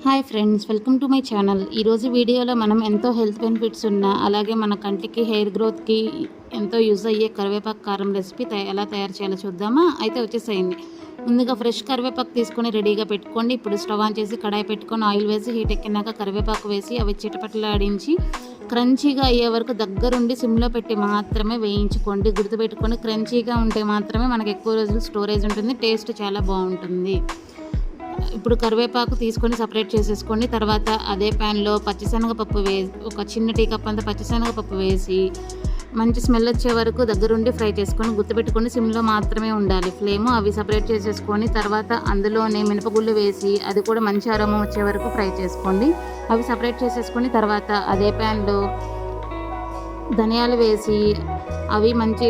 Hi friends, welcome to my channel. ఈరోజు వీడియోలో మనం ఎంతో హెల్త్ బెనిఫిట్స్ ఉన్న అలాగే మన కంటికి హెయిర్ గ్రోత్కి ఎంతో యూజ్ అయ్యే కరివేపాకు కారం రెసిపీ ఎలా తయారు చేయాలో చూద్దామా? అయితే వచ్చేసేయండి. ముందుగా ఫ్రెష్ కరివేపాకు తీసుకొని రెడీగా పెట్టుకోండి. ఇప్పుడు స్టవ్ ఆన్ చేసి కడాయి పెట్టుకొని ఆయిల్ వేసి హీట్ ఎక్కినాక కరివేపాకు వేసి అవి చిటపటలాడించి క్రంచీగా అయ్యే వరకు దగ్గరుండి సిమ్లో పెట్టి మాత్రమే వేయించుకోండి. గుర్తుపెట్టుకొని క్రంచీగా ఉంటే మాత్రమే మనకు ఎక్కువ రోజులు స్టోరేజ్ ఉంటుంది, టేస్ట్ చాలా బాగుంటుంది. ఇప్పుడు కరివేపాకు తీసుకొని సపరేట్ చేసేసుకోండి. తర్వాత అదే ప్యాన్లో పచ్చిశనగపప్పు ఒక చిన్న టీ కప్ అంతా పచ్చిశనగపప్పు వేసి మంచి స్మెల్ వచ్చే వరకు దగ్గరుండి ఫ్రై చేసుకొని గుర్తుపెట్టుకొని సిమ్లో మాత్రమే ఉండాలి ఫ్లేమ్. అవి సపరేట్ చేసేసుకొని తర్వాత అందులోనే మినపగుళ్ళు వేసి అది కూడా మంచి అరోమా వచ్చే వరకు ఫ్రై చేసుకోండి. అవి సపరేట్ చేసేసుకొని తర్వాత అదే ప్యాన్లో ధనియాలు వేసి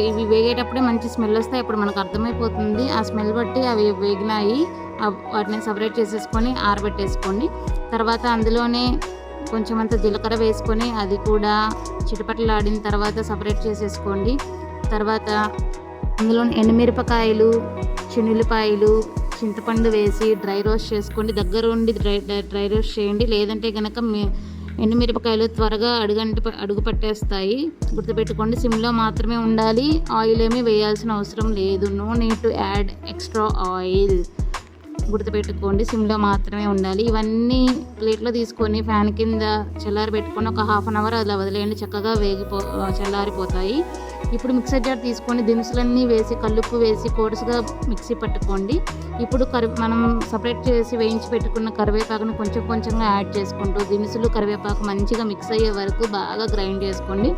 ఇవి వేగేటప్పుడే మంచి స్మెల్ వస్తాయి. అప్పుడు మనకు అర్థమైపోతుంది. ఆ స్మెల్ బట్టి అవి వేగినాయి. వాటిని సపరేట్ చేసేసుకొని ఆరబెట్టేసుకోండి. తర్వాత అందులోనే కొంచెం అంత జీలకర్ర వేసుకొని అది కూడా చిటపటలాడిన తర్వాత సపరేట్ చేసేసుకోండి. తర్వాత అందులోని ఎండుమిరపకాయలు, చిన్నుల్లిపాయలు, చింతపండు వేసి డ్రై రోస్ట్ చేసుకోండి. దగ్గర ఉండి డ్రై రోస్ట్ చేయండి. లేదంటే కనుక ఎండుమిరపకాయలు త్వరగా అడుగు పట్టేస్తాయి. గుర్తుపెట్టుకోండి, సిమ్లో మాత్రమే ఉండాలి. ఆయిల్ ఏమీ వేయాల్సిన అవసరం లేదు. No need to add extra oil. గుర్తుపెట్టుకోండి, సిమ్లో మాత్రమే ఉండాలి. ఇవన్నీ ప్లేట్లో తీసుకొని ఫ్యాన్ కింద చల్లారి పెట్టుకొని ఒక హాఫ్ అన్ అవర్ అలా వదిలేయండి. చక్కగా చల్లారిపోతాయి. ఇప్పుడు మిక్సర్ జార్ తీసుకొని దినుసులన్నీ వేసి కల్లుప్పు వేసి కోర్సుగా మిక్సీ పట్టుకోండి. ఇప్పుడు మనం సపరేట్ చేసి వేయించి పెట్టుకున్న కరివేపాకును కొంచెం కొంచెంగా యాడ్ చేసుకుంటూ దినుసులు కరివేపాకు మంచిగా మిక్స్ అయ్యే వరకు బాగా గ్రైండ్ చేసుకోండి.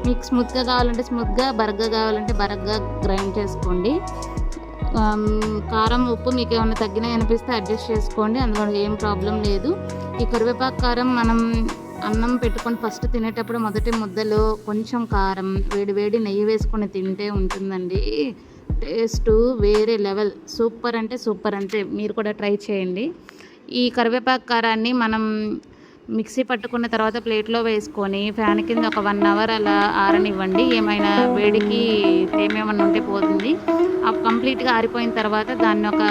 మీకు స్మూత్గా కావాలంటే స్మూత్గా, బరగ్గా కావాలంటే బరగ్గా గ్రైండ్ చేసుకోండి. కారం, ఉప్పు మీకు ఏమైనా తగ్గినాయి అనిపిస్తే అడ్జస్ట్ చేసుకోండి, అందులో ఏం ప్రాబ్లం లేదు. ఈ కరివేపాకు కారం మనం అన్నం పెట్టుకొని ఫస్ట్ తినేటప్పుడు మొదటి ముద్దలో కొంచెం కారం వేడి నెయ్యి వేసుకొని తింటే ఉంటుందండి. టేస్ట్ వేరే లెవెల్. సూపర్ అంటే సూపర్. అంతే, మీరు కూడా ట్రై చేయండి. ఈ కరివేపాకు కారాన్ని మనం మిక్సీ పట్టుకున్న తర్వాత ప్లేట్లో వేసుకొని ఫ్యాన్ కింద ఒక 1 అవర్ అలా ఆరనివ్వండి. ఏమైనా వేడికి తేమేమన్నా ఉంటే పోతుంది. కంప్లీట్గా ఆరిపోయిన తర్వాత దాన్ని ఒక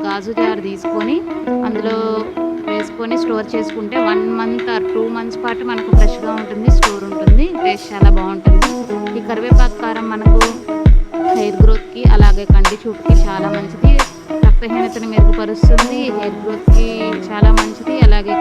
గాజు జార్ తీసుకొని అందులో వేసుకొని స్టోర్ చేసుకుంటే 1 మంత్ ఆర్ 2 మంత్స్ పాటు మనకు ఫ్రెష్గా ఉంటుంది, స్టోర్ ఉంటుంది, టేస్ట్ చాలా బాగుంటుంది. ఈ కరివేపాకు కారం మనకు హెయిర్ గ్రోత్కి అలాగే కంటి చూపుకి చాలా మంచిది. రక్తహీనతను మెరుగుపరుస్తుంది, హెయిర్ గ్రోత్కి చాలా మంచిది. అలాగే